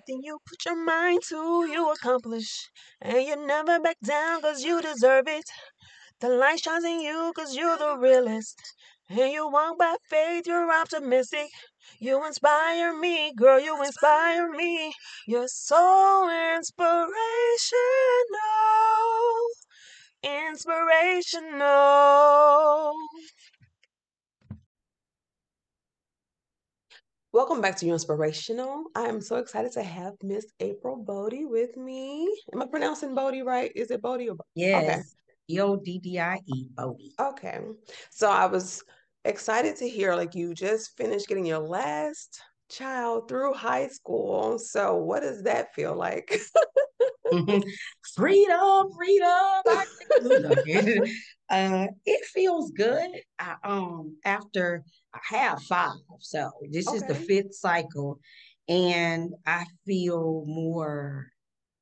Anything you put your mind to, you accomplish. And you never back down cause you deserve it. The light shines in you cause you're the realest. And you walk by faith, you're optimistic. You inspire me, girl, you inspire me. You're so inspirational. Inspirational. Welcome back to You Inspirational. I am so excited to have Miss April Bodie with me. Am I pronouncing Bodie right? Is it Bodie or okay? Yes, Bodie, Bodie. Okay. So I was excited to hear like you just finished getting your last child through high school. So what does that feel like? Freedom, freedom. I can do nothing. It feels good. After I have five, so this is the Okay. fifth cycle, and I feel more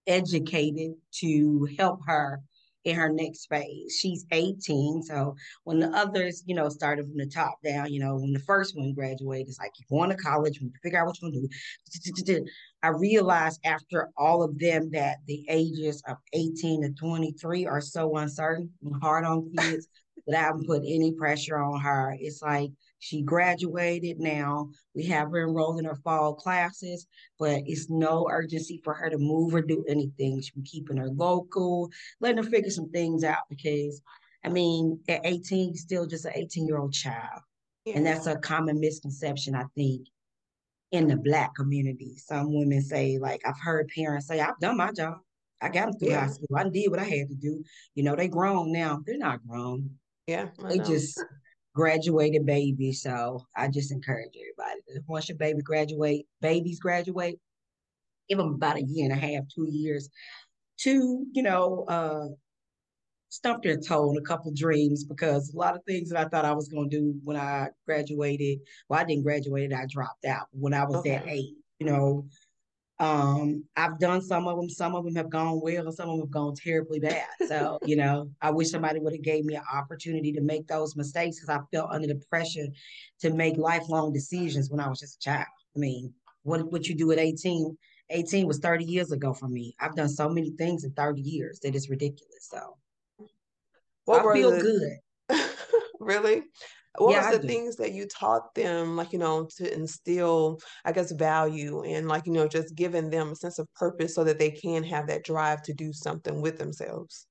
educated to help her in her next phase. She's 18. So when the others, started from the top down, when the first one graduated, it's like you're going to college, when you figure out what you're going to do. I realized after all of them that the ages of 18 to 23 are so uncertain and hard on kids that I haven't put any pressure on her. It's like she graduated now. We have her enrolled in her fall classes, but it's no urgency for her to move or do anything. She's keeping her local, letting her figure some things out because, I mean, at 18, you're still just an 18-year-old child. And Yeah. that's a common misconception, I think, in the Black community. Some women say, like, I've heard parents say, I've done my job. I got them through high Yeah. school. I did what I had to do. They grown now. They're not grown. Yeah. I They know. just graduated babies. So I just encourage everybody that once your babies graduate, give them about a year and a half, 2 years to, stump their toe on a couple dreams because a lot of things that I thought I was going to do when I graduated, well, I didn't graduate, I dropped out when I was that Okay. age, I've done some of them have gone well and some of them have gone terribly bad. So, I wish somebody would have gave me an opportunity to make those mistakes because I felt under the pressure to make lifelong decisions when I was just a child. I mean, what you do at 18, 18 was 30 years ago for me. I've done so many things in 30 years that it's ridiculous. So What I were feel good. really? What Yeah, was I the do. things that you taught them, like, to instill, I guess, value and like, just giving them a sense of purpose so that they can have that drive to do something with themselves?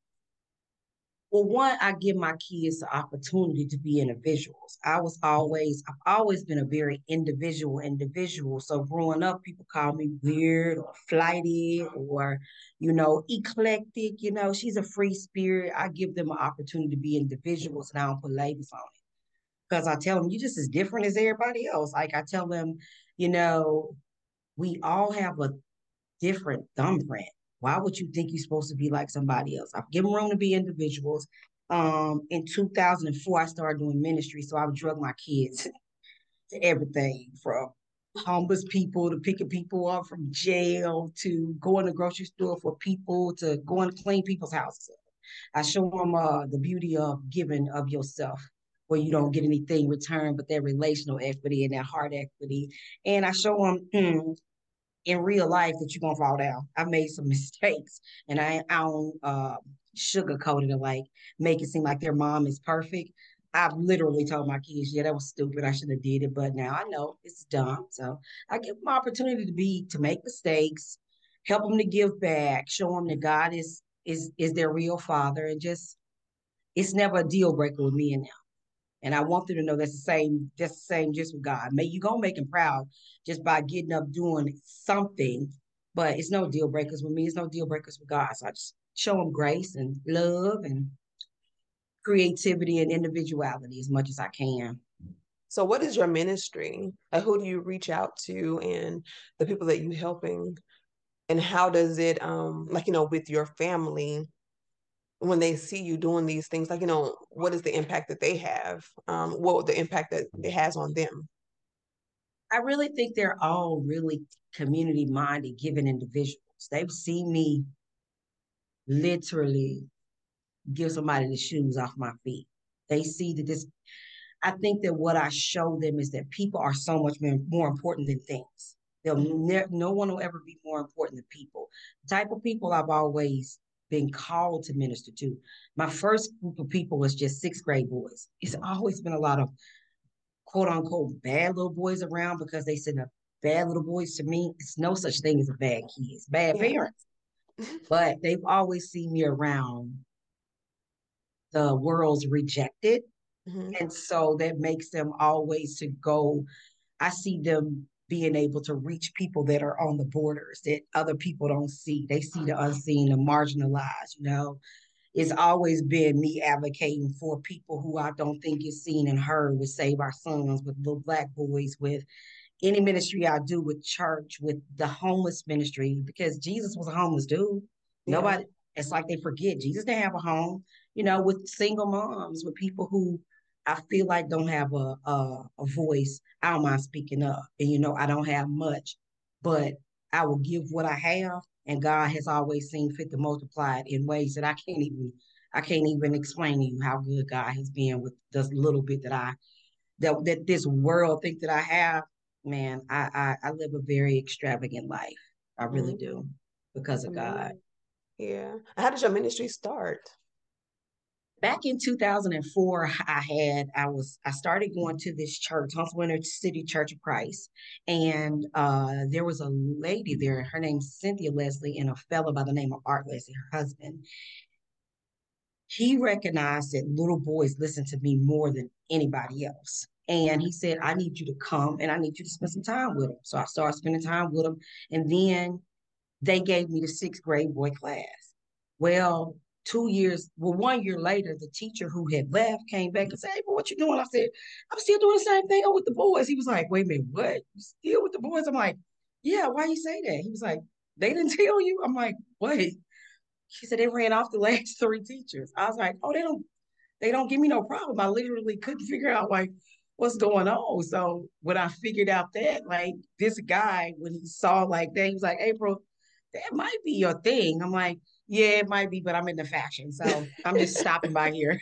Well, one, I give my kids the opportunity to be individuals. I've always been a very individual. So growing up, people call me weird or flighty or, eclectic. She's a free spirit. I give them an opportunity to be individuals and I don't put labels on it because I tell them you're just as different as everybody else. Like I tell them, you know, we all have a different thumbprint. Why would you think you're supposed to be like somebody else? I've given room to be individuals. In 2004, I started doing ministry, so I would drug my kids to everything from homeless people to picking people up from jail to going to the grocery store for people to going to clean people's houses. I show them the beauty of giving of yourself, where you don't get anything returned but that relational equity and that heart equity. And I show them in real life that you're gonna fall down. I've made some mistakes, and I don't sugarcoat it or like make it seem like their mom is perfect. I've literally told my kids, yeah, that was stupid. I should have did it, but now I know it's dumb. So I give them opportunity to make mistakes, help them to give back, show them that God is their real father, and just it's never a deal breaker with me and them. And I want them to know that's the same just with God. May you gonna make him proud just by getting up doing something, but it's no deal breakers with me. It's no deal breakers with God. So I just show him grace and love and creativity and individuality as much as I can. So what is your ministry? Like, who do you reach out to and the people that you helping? And how does it, like, with your family, when they see you doing these things, like, what is the impact that they have? What the impact that it has on them? I really think they're all really community minded, giving individuals. They've seen me literally give somebody the shoes off my feet. They see that this I think that what I show them is that people are so much more important than things. No one will ever be more important than people. The type of people I've always been called to minister to. My first group of people was just sixth grade boys. It's always been a lot of quote unquote bad little boys around because they said the bad little boys to me, it's no such thing as a bad kid. It's bad Yeah. parents. But they've always seen me around the world's rejected. Mm-hmm. And so that makes them always to go. I see them being able to reach people that are on the borders that other people don't see. They see the unseen, the marginalized, you know. It's always been me advocating for people who I don't think is seen and heard with Save Our Sons, with Little Black Boys, with any ministry I do with church, with the homeless ministry, because Jesus was a homeless dude. Yeah. Nobody, it's like they forget Jesus didn't have a home, you know, with single moms, with people who I feel like don't have a voice. I don't mind speaking up. And, you know, I don't have much, but I will give what I have. And God has always seen fit to multiply it in ways that I can't even explain to you how good God has been with this little bit that this world think that I have, man, I live a very extravagant life. I really Mm-hmm. do because of God. Amen. Yeah. How did your ministry start? Back in 2004, I started going to this church, Huntsville Inner City Church of Christ, and there was a lady there. Her name's Cynthia Leslie, and a fellow by the name of Art Leslie, her husband. He recognized that little boys listen to me more than anybody else. And he said, I need you to come and I need you to spend some time with them. So I started spending time with them. And then they gave me the sixth grade boy class. Well, 2 years, well, 1 year later, the teacher who had left came back and said, hey, but what you doing? I said, I'm still doing the same thing with the boys. He was like, wait a minute, what? You still with the boys? I'm like, yeah, why you say that? He was like, they didn't tell you? I'm like, what? She said they ran off the last three teachers. I was like, oh, they don't give me no problem. I literally couldn't figure out like what's going on. So when I figured out that, like this guy, when he saw like that, he was like, April, that might be your thing. I'm like, yeah, it might be, but I'm in the fashion. So I'm just stopping by here.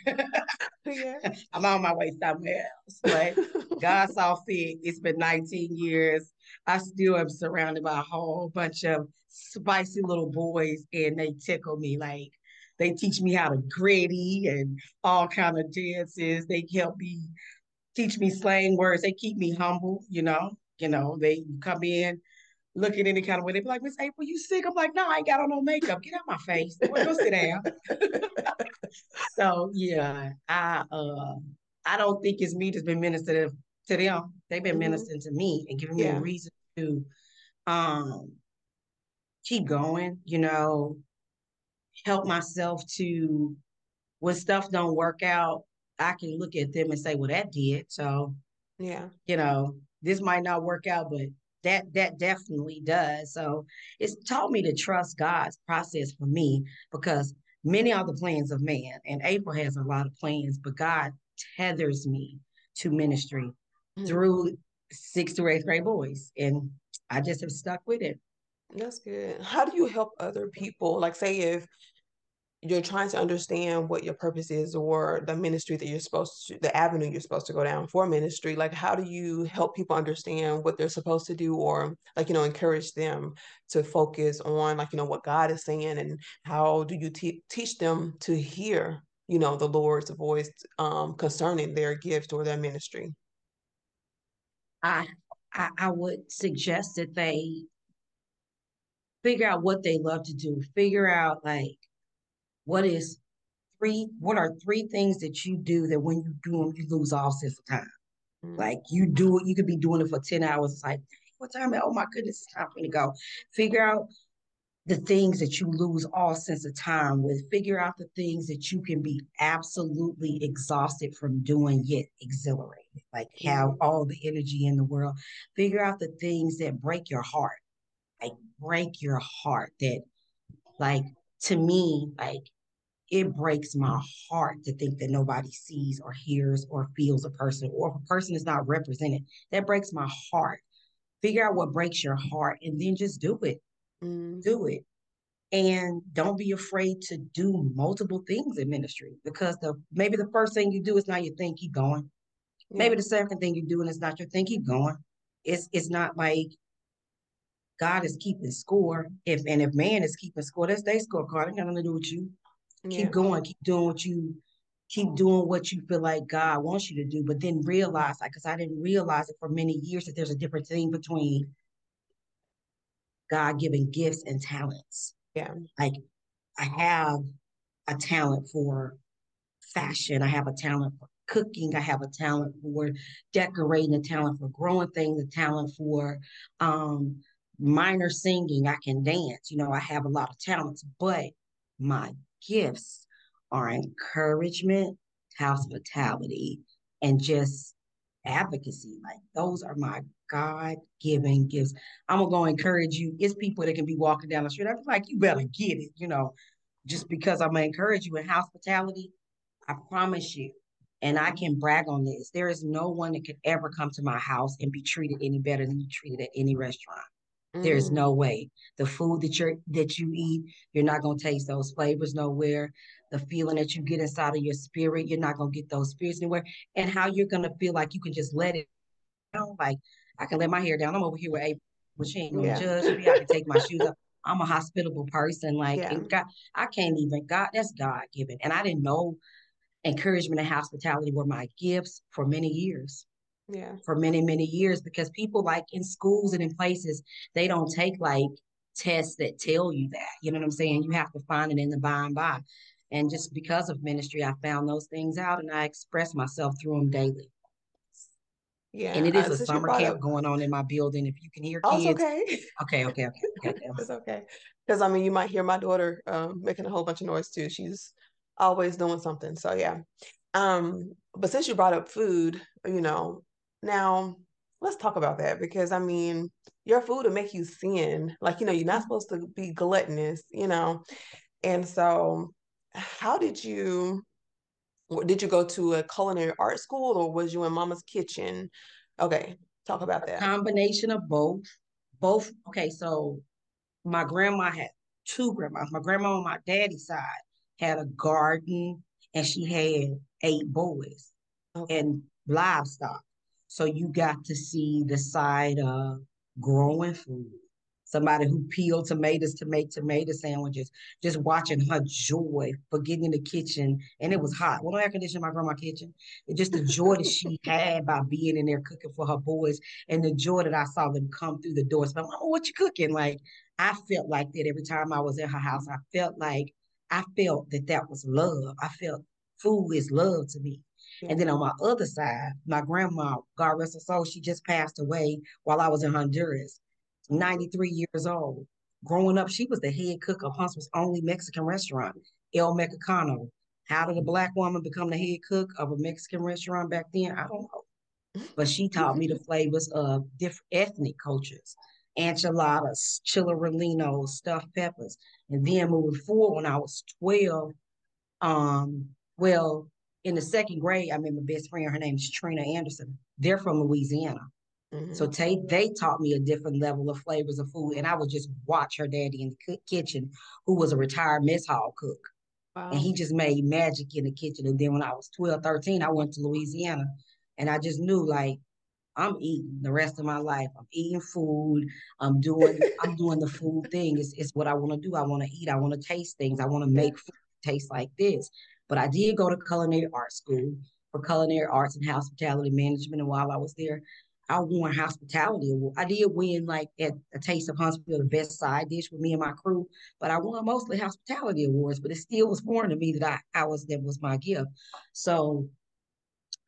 Yeah. I'm on my way somewhere else. But God saw fit. It's been 19 years. I still am surrounded by a whole bunch of spicy little boys, and they tickle me. Like they teach me how to gritty and all kind of dances. They help me teach me slang words. They keep me humble. They come in looking any kind of way. They be like, Miss April, you sick? I'm like, no, I ain't got on no makeup. Get out my face. Go sit down. So yeah, I don't think it's me that's been ministering to them. They've been Hmm. ministering to me and giving me a Yeah. reason to um keep going, help myself to when stuff don't work out, I can look at them and say, well, that did. So, Yeah. this might not work out, but that definitely does. So it's taught me to trust God's process for me because many are the plans of man, and April has a lot of plans, but God tethers me to ministry Mhm. through sixth to eighth grade boys, and I just have stuck with it. That's good. How do you help other people? Like, say if you're trying to understand what your purpose is or the ministry that the avenue you're supposed to go down for ministry, like, how do you help people understand what they're supposed to do or, like, encourage them to focus on, like, what God is saying, and how do you teach them to hear, the Lord's voice concerning their gift or their ministry? I, I would suggest that they figure out what they love to do, figure out like what are three things that you do that when you do them, you lose all sense of time. Mm. Like you do it, you could be doing it for 10 hours. It's like, what time? Oh my goodness, it's time for me to go. Figure out the things that you lose all sense of time with. Figure out the things that you can be absolutely exhausted from doing, yet exhilarated. Like have Mm. all the energy in the world. Figure out the things that break your heart. Like break your heart that like to me, like it breaks my heart to think that nobody sees or hears or feels a person, or if a person is not represented. That breaks my heart. Figure out what breaks your heart and then just do it. Mm. Do it. And don't be afraid to do multiple things in ministry because maybe the first thing you do is not your thing, keep going. Maybe Yeah. the second thing you do and it's not your thing, keep going. It's not like God is keeping score. If man is keeping score, that's their scorecard. It got nothing to do with you. Keep Yeah. going, keep doing what you feel like God wants you to do, but then realize, like, because I didn't realize it for many years that there's a different thing between God giving gifts and talents. Yeah. Like, I have a talent for fashion, I have a talent for cooking, I have a talent for decorating, a talent for growing things, a talent for um, minor singing. I can dance. I have a lot of talents, but my gifts are encouragement, hospitality, and just advocacy. Like, those are my God given gifts. I'm gonna go encourage you. It's people that can be walking down the street. I feel like you better get it. Just because I'm gonna encourage you in hospitality, I promise you, and I can brag on this. There is no one that could ever come to my house and be treated any better than you treated at any restaurant. There is Mm, no way. The food that you eat, you're not gonna taste those flavors nowhere. The feeling that you get inside of your spirit, you're not gonna get those spirits anywhere. And how you're gonna feel like you can just let it down. Like, I can let my hair down. I'm over here with April. She ain't gonna yeah. judge me. I can take my shoes off. I'm a hospitable person. Like, Yeah. and God, I can't even God. That's God given. And I didn't know encouragement and hospitality were my gifts for many years, Yeah. for many, many years, because people, like, in schools and in places, they don't take like tests that tell you that. You know what I'm saying? You have to find it in the by and by. And just because of ministry, I found those things out and I express myself through them daily. And Yeah. it is a Since you summer brought camp up, going on in my building. If you can hear oh, it's kids, okay. okay, okay, okay, okay, okay. It's okay. Because I mean, you might hear my daughter making a whole bunch of noise too. She's always doing something. So yeah. But since you brought up food, now let's talk about that because I mean, your food will make you sin. Like, you're not supposed to be gluttonous. And so how did you go to a culinary art school or was you in mama's kitchen? Okay, talk about A that. combination of both. Both. Okay, so my grandma had two grandmas. My grandma on my daddy's side had a garden and she had 8 boys Okay. and livestock. So you got to see the side of growing food. Somebody who peeled tomatoes to make tomato sandwiches, just watching her joy for getting in the kitchen. And it was hot. Well, no air conditioning in my grandma's kitchen. And just the joy that she had by being in there cooking for her boys and the joy that I saw them come through the doors. But, oh, what you cooking? Like, I felt like that every time I was in her house. I felt that that was love. I felt food is love to me. And Yeah. then on my other side, my grandma, God rest her soul, she just passed away while I was in Honduras, 93 years old. Growing up, she was the head cook of Huntsville's only Mexican restaurant, El Mexicano. How did a Black woman become the head cook of a Mexican restaurant back then? I don't know. But she taught me the flavors of different ethnic cultures, enchiladas, chilorelinos, stuffed peppers. And then moving forward, when I was 12, well, in the second grade, I met my best friend. Her name is Trina Anderson. They're from Louisiana. So Hmm. they taught me a different level of flavors of food. And I would just watch her daddy in the kitchen, who was a retired mess hall cook. And Wow. he just made magic in the kitchen. And then when I was 12, 13, I went to Louisiana. And I just knew, like, I'm eating the rest of my life. I'm eating food. I'm doing the food thing. It's what I want to do. I want to eat. I want to taste things. I want to Yeah. make food taste like this. But I did go to culinary art school for culinary arts and hospitality management. And while I was there, I won hospitality award. I did win, like, at a Taste of Huntsville, the best side dish with me and my crew. But I won mostly hospitality awards. But it still was foreign to me that that was my gift. So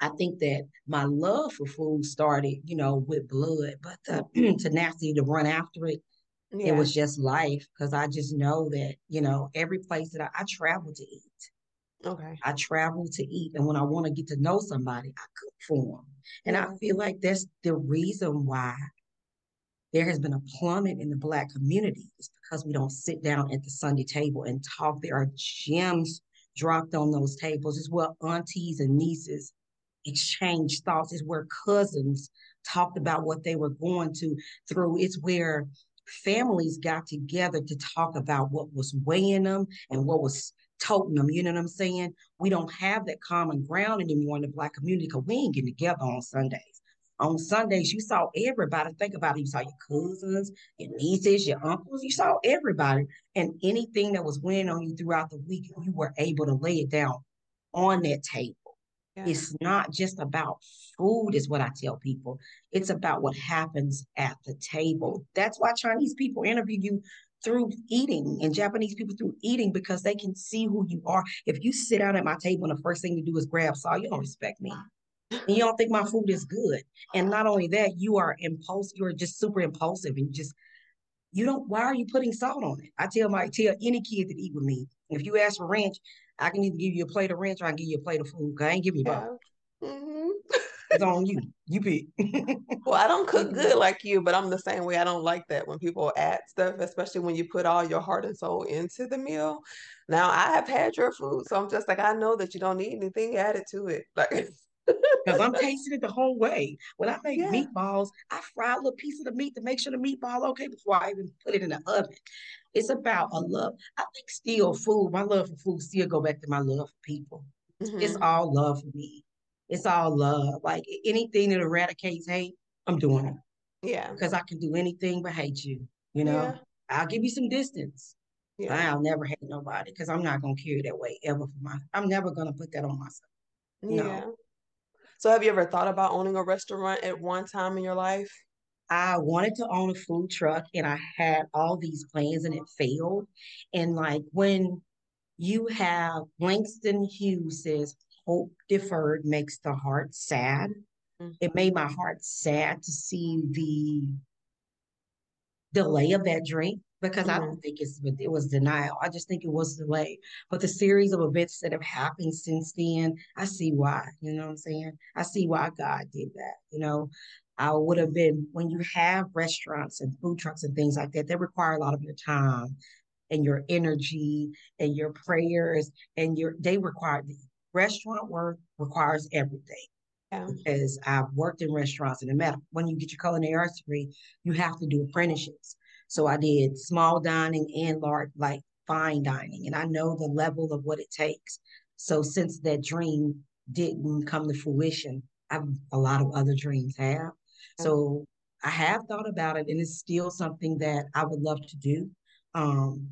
I think that my love for food started, with blood, but the tenacity to run after it, it Yeah. was just life. Because I just know that, every place that I travel to eat, Okay. I travel to eat. And when I want to get to know somebody, I cook for them. And I Yeah. feel like that's the reason why there has been a plummet in the Black community. It's because we don't sit down at the Sunday table and talk. There are gems dropped on those tables. It's where aunties and nieces exchange thoughts. It's where cousins talked about what they were going to through. It's where families got together to talk about what was weighing them and what was toting them. You know what I'm saying? We don't have that common ground anymore in the Black community because we ain't getting together on Sundays. On Sundays, you saw everybody. Think about it. You saw your cousins, your nieces, your uncles. You saw everybody. And anything that was weighing on you throughout the week, you were able to lay it down on that table. Yeah. It's not just about food, is what I tell people. It's about what happens at the table. That's why Chinese people interview you through eating and Japanese people through eating because they can see who you are. If you sit down at my table and the first thing you do is grab salt, you don't respect me. And you don't think my food is good. And not only that, you are impulsive, you're just super impulsive and you don't, why are you putting salt on it? Tell any kid that eat with me, if you ask for ranch, I can either give you a plate of ranch or I can give you a plate of food. I ain't give you both. Yeah. Hmm. It's on you. You pick. Well, I don't cook good like you, but I'm the same way. I don't like that when people add stuff, especially when you put all your heart and soul into the meal. Now, I have had your food, so I'm just like, I know that you don't need anything added to it. Like, Because I'm tasting it the whole way. When I make yeah, meatballs, I fry a little piece of the meat to make sure the meatball okay before I even put it in the oven. It's about a love. I think still food, my love for food still go back to my love for people. It's hmm, all love for me. It's all love. Like anything that eradicates hate, I'm doing it yeah, because I can do anything but hate you. You yeah, know, I'll give you some distance. yeah, I'll never hate nobody because I'm not gonna carry that weight ever for my. I'm never gonna put that on myself. No, yeah. So, have you ever thought about owning a restaurant at one time in your life? I wanted to own a food truck and I had all these plans and it failed. And like when you have Langston Hughes says, hope deferred makes the heart sad. Mm, It made my heart sad to see the delay of that dream because I mm-hmm. don't think it was denial. I just think it was delay. But the series of events that have happened since then, I see why. You know what I'm saying? I see why God did that. I would have been when you have restaurants and food trucks and things like that, they require a lot of your time and your energy and your prayers and your they require the restaurant work requires everything Yeah. because I've worked in restaurants and no matter when you get your culinary arts degree, you have to do apprenticeships. So I did small dining and large, like fine dining, and I know the level of what it takes. So since that dream didn't come to fruition, a lot of other dreams have. Yeah. So I have thought about it, and it's still something that I would love to do. Um,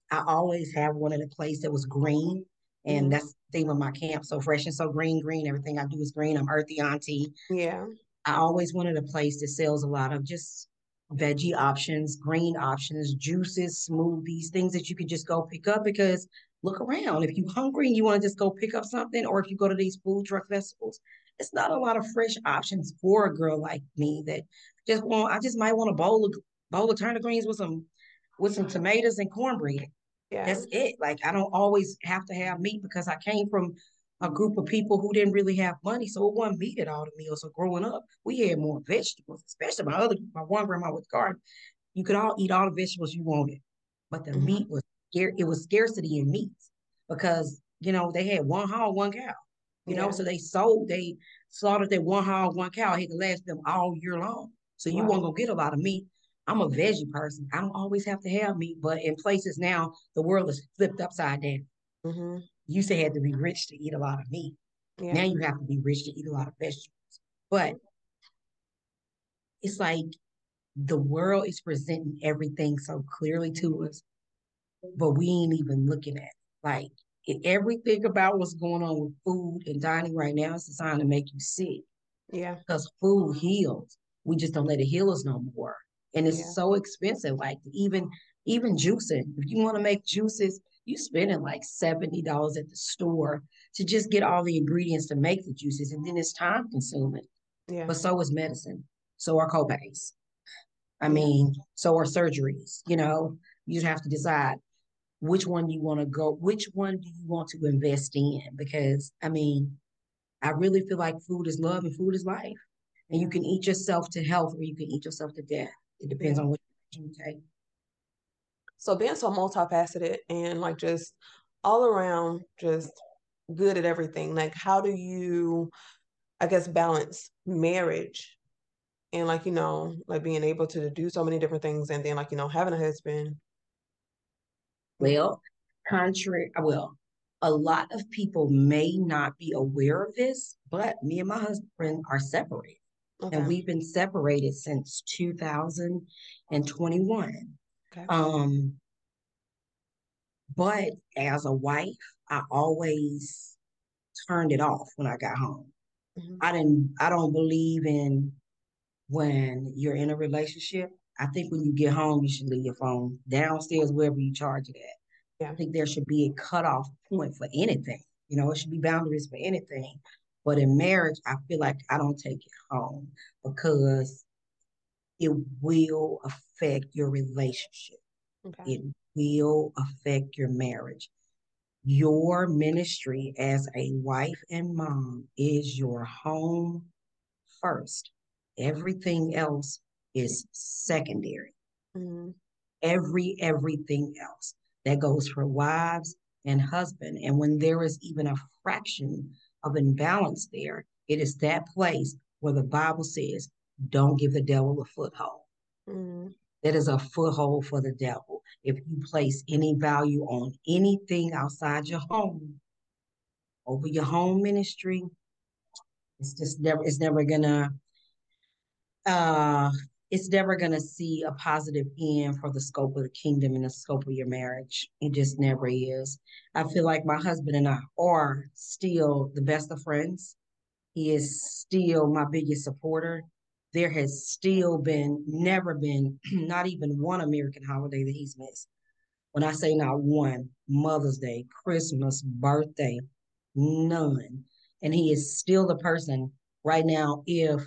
I always have wanted a place that was green, and Hmm. that's the theme of my camp. So fresh and so green, green. Everything I do is green. I'm earthy auntie. Yeah. I always wanted a place that sells a lot of just veggie options, green options, juices, smoothies, things that you could just go pick up because look around. If you're hungry and you want to just go pick up something, or if you go to these food truck festivals, it's not a lot of fresh options for a girl like me that I just might want a bowl of turnip greens with some tomatoes and cornbread. Yeah. That's it. Like I don't always have to have meat because I came from a group of people who didn't really have money, so it wasn't meat at all the meals. So growing up, we had more vegetables, especially my one grandma with garden. You could all eat all the vegetables you wanted, but the Hmm. meat was it was scarcity in meats because they had one hog, one cow. Yeah. So they slaughtered that one hog, one cow. It could last them all year long. So you won't Wow. go get a lot of meat. I'm a veggie person. I don't always have to have meat, but in places now, the world is flipped upside down. Hmm. You used to have to be rich to eat a lot of meat. Now Yeah. you have to be rich to eat a lot of vegetables. But it's like the world is presenting everything so clearly to us, but we ain't even looking at it. Like everything about what's going on with food and dining right now is designed to make you sick Yeah. because food heals. We just don't let it heal us no more. And it's Yeah. so expensive. Like even juicing. If you want to make juices, you spending like $70 at the store to just get all the ingredients to make the juices. And then it's time consuming. Yeah. But so is medicine. So are copays. I Yeah. mean, so are surgeries. You have to decide which one you want to go, which one do you want to invest in? Because I mean, I really feel like food is love and food is life. And you Yeah. can eat yourself to health or you can eat yourself to death. It depends Yeah. on what you take. So being so multifaceted and like just all around just good at everything, like how do you, I guess, balance marriage and like, like being able to do so many different things and then like, having a husband. Well, a lot of people may not be aware of this, but me and my husband are separated. and Okay. we've been separated since 2021. Okay. Um, but as a wife, I always turned it off when I got home. Hmm. I don't believe in when you're in a relationship. I think when you get home, you should leave your phone downstairs, wherever you charge it at. Yeah. I think there should be a cutoff point for anything. You know, it should be boundaries for anything. But in marriage, I feel like I don't take it home because it will affect your relationship. Okay. It will affect your marriage. Your ministry as a wife and mom is your home first. Everything else is secondary. Hmm. Everything else that goes for wives and husband. And when there is even a fraction of imbalance there, it is that place where the Bible says, don't give the devil a foothold. Hmm. That is a foothold for the devil. If you place any value on anything outside your home, over your home ministry, it's never gonna uh it's never gonna see a positive end for the scope of the kingdom and the scope of your marriage. It just never is. I feel like my husband and I are still the best of friends. He is still my biggest supporter. There has still never been, not even one American holiday that he's missed. When I say not one, Mother's Day, Christmas, birthday, none. And he is still the person right now. If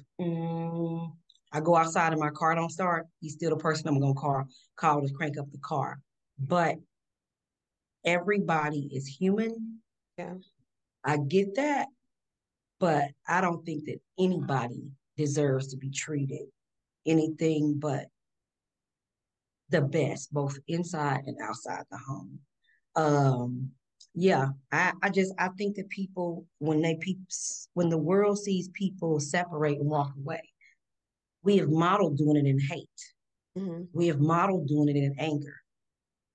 I go outside and my car don't start, he's still the person I'm gonna call to crank up the car. But everybody is human. Yeah. I get that, but I don't think that anybody deserves to be treated anything but the best, both inside and outside the home. Um, yeah, I think that people when the world sees people separate and walk away, we have modeled doing it in hate. Hmm. We have modeled doing it in anger.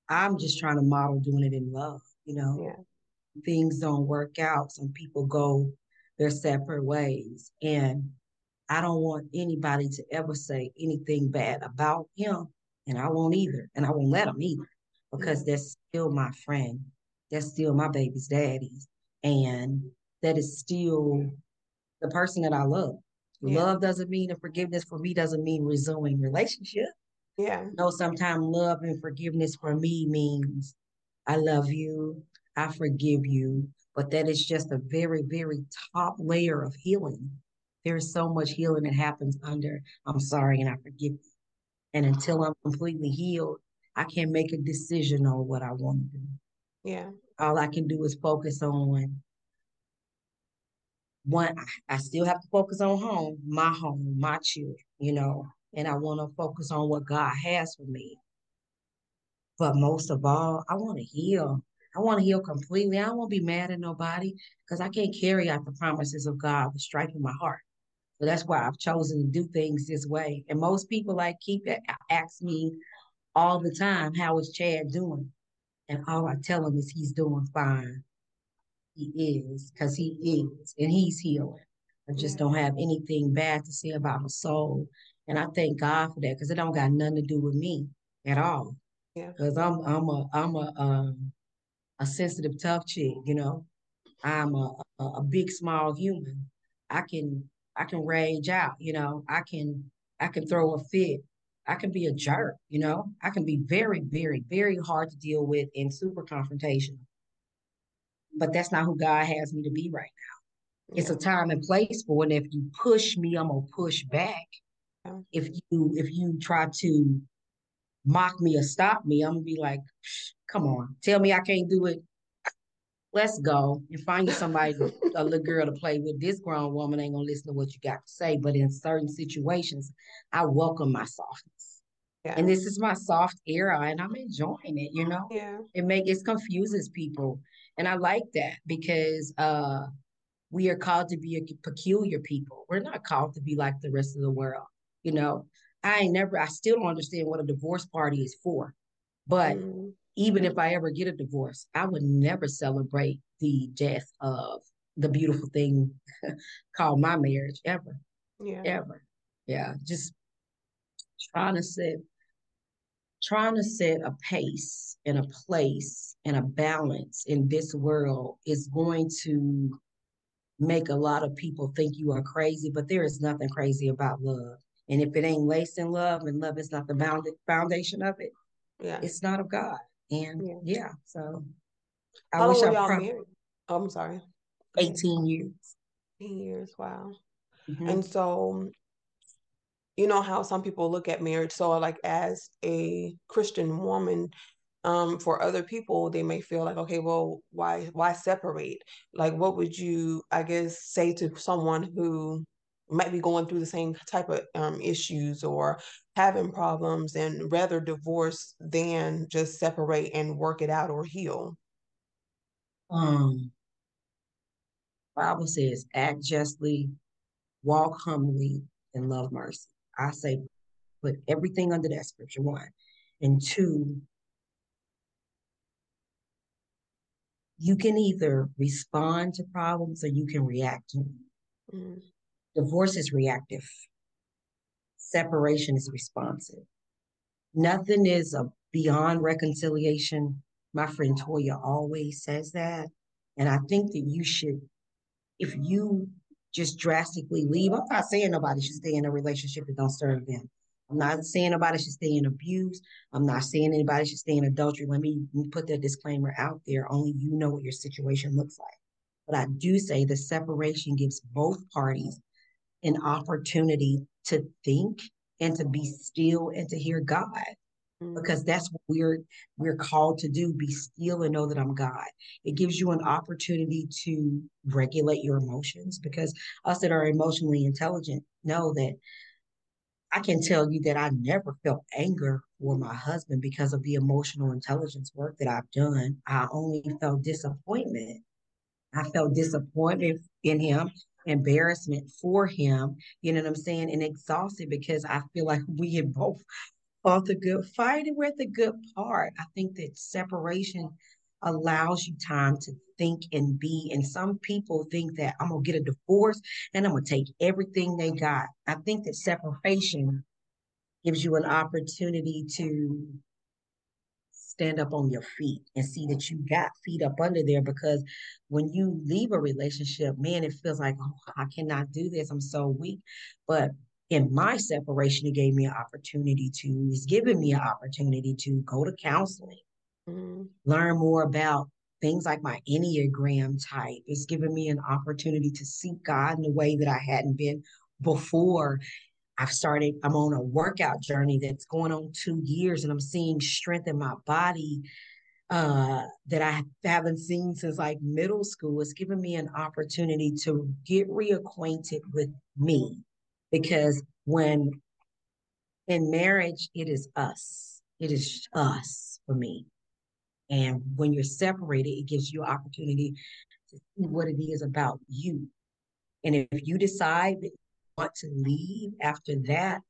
I'm just trying to model doing it in love. Yeah. Things don't work out. Some people go their separate ways, and I don't want anybody to ever say anything bad about him, and I won't either, and I won't let him either, Yeah. because that's still my friend. That's still my baby's daddy's, and that is still the person that I love. Yeah. Love doesn't mean, and forgiveness for me doesn't mean resuming relationship. Yeah. No, sometimes love and forgiveness for me means I love you, I forgive you, but that is just a very, very top layer of healing. There is so much healing that happens under I'm sorry and I forgive you. And until I'm completely healed, I can't make a decision on what I want to do. Yeah. All I can do is focus on one. I still have to focus on home, my children, and I want to focus on what God has for me. But most of all, I want to heal. I want to heal completely. I don't want to be mad at nobody because I can't carry out the promises of God with strife in my heart. So that's why I've chosen to do things this way. And most people like keep ask me all the time, how is Chad doing? And all I tell him is he's doing fine. He is, because he is, and he's healing. I just Yeah. don't have anything bad to say about my soul. And I thank God for that because it don't got nothing to do with me at all. Yeah. Because I'm a sensitive, tough chick. I'm a big, small human. I can I can rage out. I can throw a fit. I can be a jerk. I can be very, very, very hard to deal with and super confrontational. But that's not who God has me to be right now. It's a Yeah. time and place for it. And if you push me, I'm gonna push back. Yeah. If you try to mock me or stop me, I'm gonna be like, come on, tell me I can't do it. Let's go and find you somebody, a little girl to play with. This grown woman ain't gonna listen to what you got to say. But in certain situations, I welcome my softness. And Yeah. this is my soft era, and I'm enjoying it. Yeah. It confuses people. And I like that because we are called to be a peculiar people. We're not called to be like the rest of the world. You know, I still don't understand what a divorce party is for. But Mm. even if I ever get a divorce, I would never celebrate the death of the beautiful thing called my marriage ever. Yeah. ever. Yeah, just trying to set trying to set a pace and a place and a balance in this world is going to make a lot of people think you are crazy, but there is nothing crazy about love. And if it ain't laced in love and love is not the foundation of it, Yeah. it's not of God. And Yeah. yeah, so I How long wish were I y'all probably married? Oh, I'm sorry. Go ahead. 18 years. 10 years. Wow. And Mm-hmm. so, you know how some people look at marriage. So, like, as a Christian woman, for other people, they may feel like, okay, well, why separate? Like, what would you, I guess, say to someone who might be going through the same type of issues or having problems and rather divorce than just separate and work it out or heal? Um, Bible says, act justly, walk humbly, and love mercy. I say, put everything under that scripture, one. And two, you can either respond to problems or you can react to them. Mm, Divorce is reactive, separation is responsive. Nothing is a beyond reconciliation. My friend Toya always says that. And I think that you should, if you just drastically leave, I'm not saying nobody should stay in a relationship that don't serve them. I'm not saying nobody should stay in abuse. I'm not saying anybody should stay in adultery. Let me put that disclaimer out there. Only you know what your situation looks like. But I do say the separation gives both parties an opportunity to think and to be still and to hear God, mm, because that's what we're called to do, be still and know that I'm God. It gives you an opportunity to regulate your emotions, because us that are emotionally intelligent know that I can tell you that I never felt anger for my husband because of the emotional intelligence work that I've done. I only felt disappointment. I felt disappointment in him, embarrassment for him, you know what I'm saying, and exhausted because I feel like we had both fought the good fight and we're at the good part. I think that separation allows you time to think and be. And some people think that I'm going to get a divorce and I'm going to take everything they got. I think that separation gives you an opportunity to stand up on your feet and see that you got feet up under there, because when you leave a relationship, man, it feels like, oh, I cannot do this, I'm so weak. But in my separation, it gave me an opportunity to it's given me an opportunity to go to counseling, mm, learn more about things like my Enneagram type. It's given me an opportunity to seek God in a way that I hadn't been before. I'm on a workout journey that's going on 2 years, and I'm seeing strength in my body that I haven't seen since like middle school. It's given me an opportunity to get reacquainted with me, because when in marriage, it is us. It is us for me. And when you're separated, it gives you opportunity to see what it is about you. And if you decide that you want to leave after that,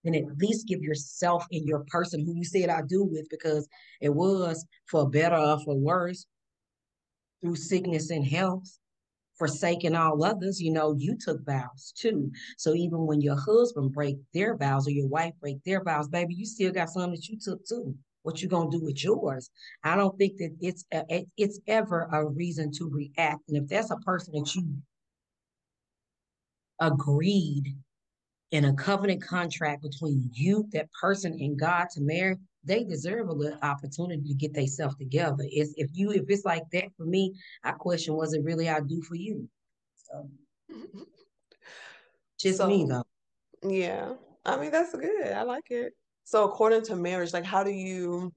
then at least give yourself and your person who you said I do with, because it was for better or for worse, through sickness and health, forsaking all others, you took vows too. So even when your husband break their vows or your wife break their vows, baby, you still got some that you took too. What you gonna do with yours? I don't think that it's ever a reason to react. And if that's a person that you agreed in a covenant contract between you, that person, and God to marry, they deserve a little opportunity to get themselves together. If it's like that for me, I question, was it really I do for you? So mm. just me So, though. yeah, I mean, that's good. I like it. So, according to marriage, like, how do you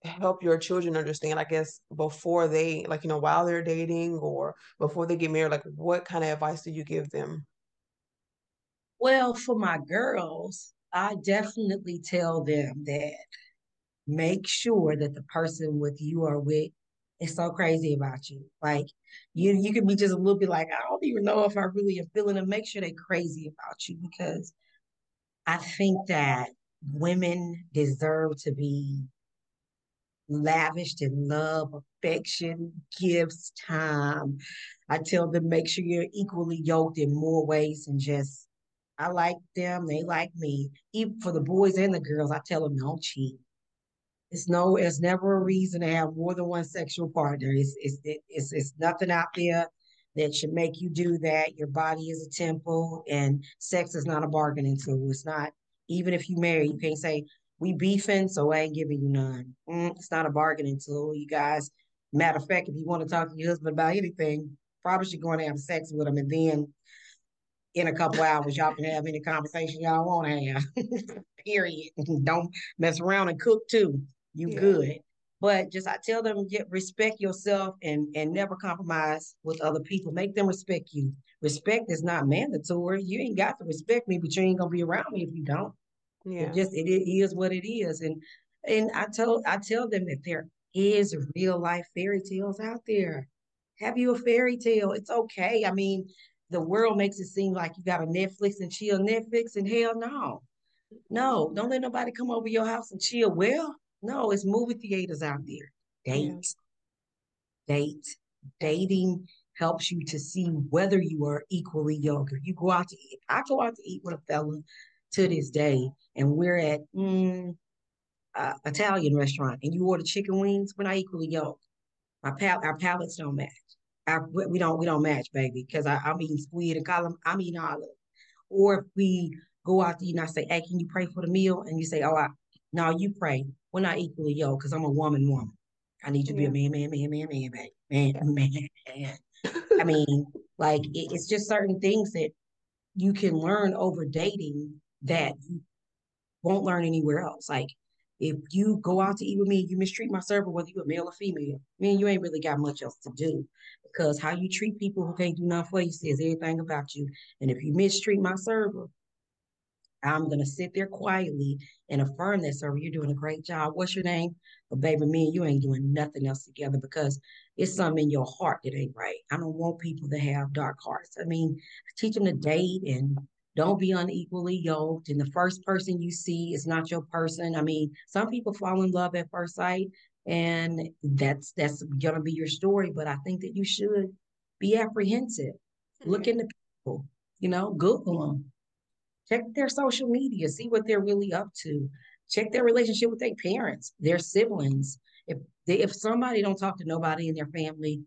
help your children understand, I guess, before they, like, while they're dating or before they get married, like, what kind of advice do you give them? Well, for my girls, I definitely tell them that make sure that the person with you are with is so crazy about you. Like you can be just a little bit like, I don't even know if I really am feeling them. Make sure they're crazy about you, because I think that women deserve to be lavished in love, affection, gifts, time. I tell them make sure you're equally yoked in more ways than just I like them, they like me. Even for the boys and the girls, I tell them don't cheat. It's never a reason to have more than one sexual partner. It's nothing out there that should make you do that. Your body is a temple, and sex is not a bargaining tool. It's not. Even if you marry, you can't say we beefing, so I ain't giving you none. It's not a bargaining tool, you guys. Matter of fact, if you want to talk to your husband about anything, probably should go and have sex with him, and then in a couple hours, y'all can have any conversation y'all want to have. Period. Don't mess around and cook too. You Yeah. good. But just I tell them get respect yourself and never compromise with other people. Make them respect you. Respect is not mandatory. You ain't got to respect me, but you ain't gonna be around me if you don't. Yeah. It is what it is. And I tell them that there is real life fairy tales out there. Have you a fairy tale? It's okay. I mean, the world makes it seem like you got a Netflix and chill Netflix, and hell no. No, don't let nobody come over your house and chill. Well, no, it's movie theaters out there. Yeah. Date, date, Yeah. dating helps you to see whether you are equally yoked. If you go out to eat, I go out to eat with a fella to this day, and we're at Italian restaurant, and you order chicken wings. We're not equally yoked. Our palates don't match. We don't match, baby, because I'm eating squid and column. I'm eating olive. Or if we go out to eat and I say, hey, can you pray for the meal? And you say, no, you pray. We're not equally yoked because I'm a woman. I need you to be a Yeah. man, baby. Man. I mean, like it's just certain things that you can learn over dating that you won't learn anywhere else. Like if you go out to eat with me, you mistreat my server, whether you're a male or female, man, you ain't really got much else to do because how you treat people who can't do nothing for you says everything about you. And if you mistreat my server, I'm going to sit there quietly and affirm that, sir, you're doing a great job. What's your name? But baby, me and you ain't doing nothing else together because it's something in your heart that ain't right. I don't want people to have dark hearts. I mean, teach them to date and don't be unequally yoked. And the first person you see is not your person. I mean, some people fall in love at first sight, and that's gonna be your story. But I think that you should be apprehensive. Look Yeah. into people, Google them. Check their social media, see what they're really up to. Check their relationship with their parents, their siblings. If somebody don't talk to nobody in their family,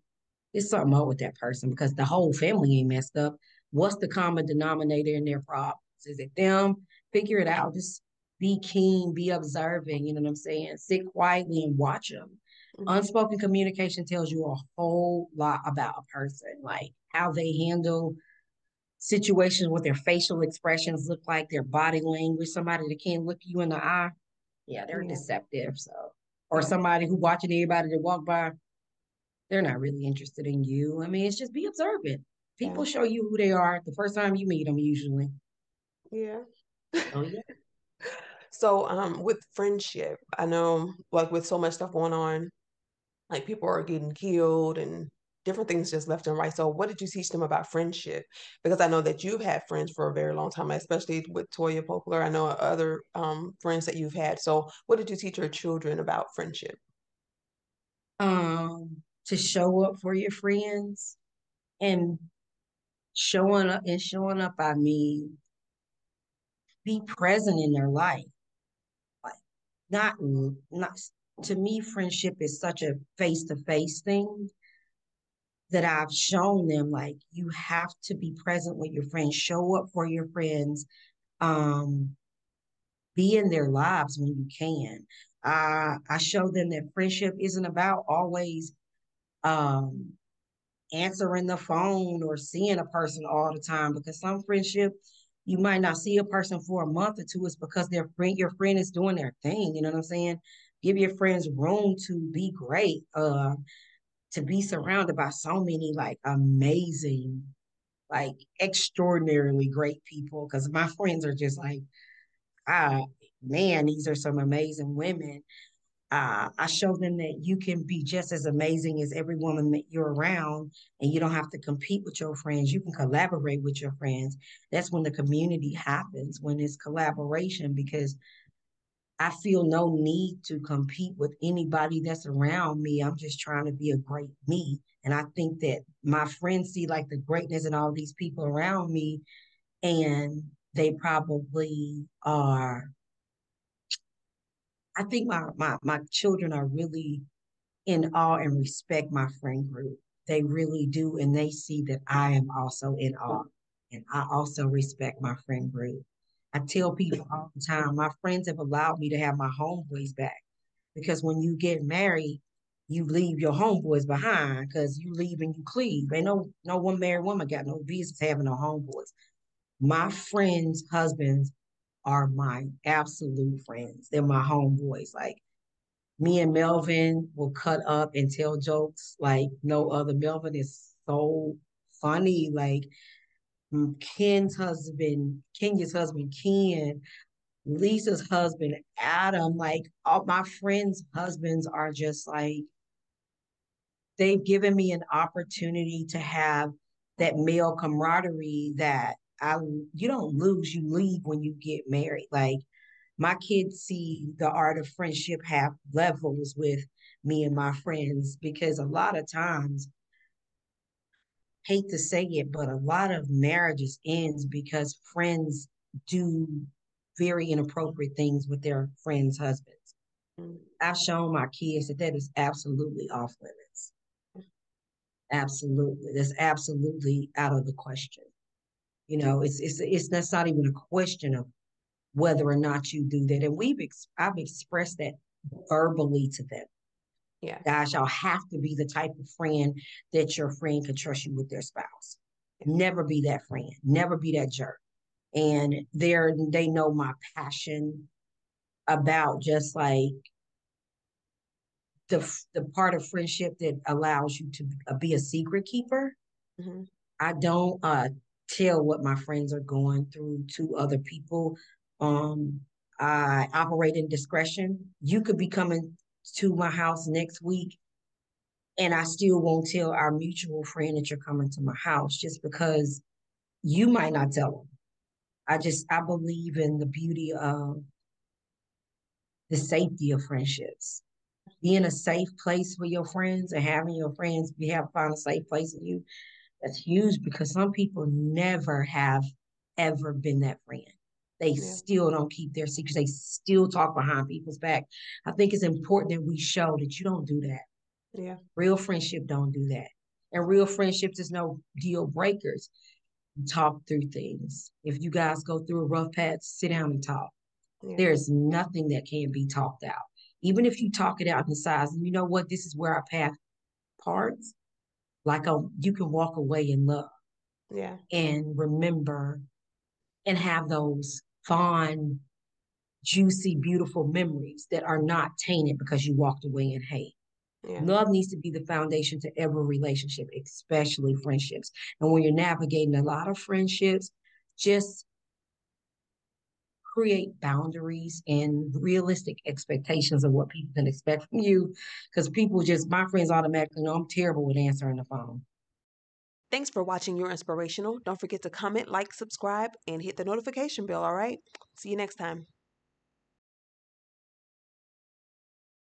it's something up with that person because the whole family ain't messed up. What's the common denominator in their problems? Is it them? Figure it out. Just be keen, be observing. You know what I'm saying? Sit quietly and watch them. Mhm. Unspoken communication tells you a whole lot about a person, like how they handle situations, what their facial expressions look like, their body language, somebody that can't look you in the eye. Yeah, they're Yeah. deceptive. So, or Yeah. somebody who watching everybody that walk by, they're not really interested in you. I mean, it's just be observant. Yeah. People show you who they are the first time you meet them, usually. Yeah. Oh, yeah. So, with friendship, I know, like, with so much stuff going on, like, people are getting killed and different things just left and right. So, what did you teach them about friendship? Because I know that you've had friends for a very long time, especially with Toya Poplar. I know other friends that you've had. So, what did you teach your children about friendship? To show up for your friends and showing up, I mean, be present in their life. Like not to me, friendship is such a face-to-face thing that I've shown them like you have to be present with your friends, show up for your friends, um, be in their lives when you can. I show them that friendship isn't about always um, answering the phone or seeing a person all the time because some friendship you might not see a person for a month or two. It's because your friend is doing their thing. You know what I'm saying? Give your friends room to be great. To be surrounded by so many like amazing, like extraordinarily great people. Because my friends are just like, ah, man, these are some amazing women. I show them that you can be just as amazing as every woman that you're around, and you don't have to compete with your friends. You can collaborate with your friends. That's when the community happens, when it's collaboration, because I feel no need to compete with anybody that's around me. I'm just trying to be a great me. And I think that my friends see like the greatness in all these people around me, and they probably are. I think my children are really in awe and respect my friend group. They really do. And they see that I am also in awe. And I also respect my friend group. I tell people all the time, my friends have allowed me to have my homeboys back because when you get married, you leave your homeboys behind because you leave and you cleave. Ain't no one married woman got no business having no homeboys. My friends' husbands are my absolute friends. They're my homeboys. Like me and Melvin will cut up and tell jokes like no other. Melvin is so funny. Like Kenya's husband, Ken, Lisa's husband, Adam, like all my friends' husbands are just like, they've given me an opportunity to have that male camaraderie that you don't lose, you leave when you get married. Like my kids see the art of friendship have levels with me and my friends because a lot of times, hate to say it, but a lot of marriages ends because friends do very inappropriate things with their friends' husbands. Mm. I've shown my kids that that is absolutely off limits. Absolutely. That's absolutely out of the question. You know, it's that's not even a question of whether or not you do that. And I've expressed that verbally to them. Yeah. Guys, y'all have to be the type of friend that your friend can trust you with their spouse. Never be that friend. Never be that jerk. And they know my passion about just like the part of friendship that allows you to be a secret keeper. Mm-hmm. I don't tell what my friends are going through to other people. Um, I operate in discretion. You could be coming to my house next week, and I still won't tell our mutual friend that you're coming to my house just because you might not tell them. I believe in the beauty of the safety of friendships. Being a safe place for your friends and having your friends be have found a safe place in you, that's huge because some people never have ever been that friend. They Yeah. still don't keep their secrets. They still talk behind people's back. I think it's important that we show that you don't do that. Yeah. Real friendship don't do that. And real friendships is no deal breakers. Talk through things. If you guys go through a rough patch, sit down and talk. Yeah. There's nothing that can be talked out. Even if you talk it out in size, and you know what, this is where our path parts. Like you can walk away in love Yeah. and remember and have those fond, juicy, beautiful memories that are not tainted because you walked away in hate. Yeah. Love needs to be the foundation to every relationship, especially friendships. And when you're navigating a lot of friendships, just create boundaries and realistic expectations of what people can expect from you. Because people just, my friends automatically know I'm terrible with answering the phone. Thanks for watching Your Inspirational. Don't forget to comment, like, subscribe, and hit the notification bell, all right? See you next time.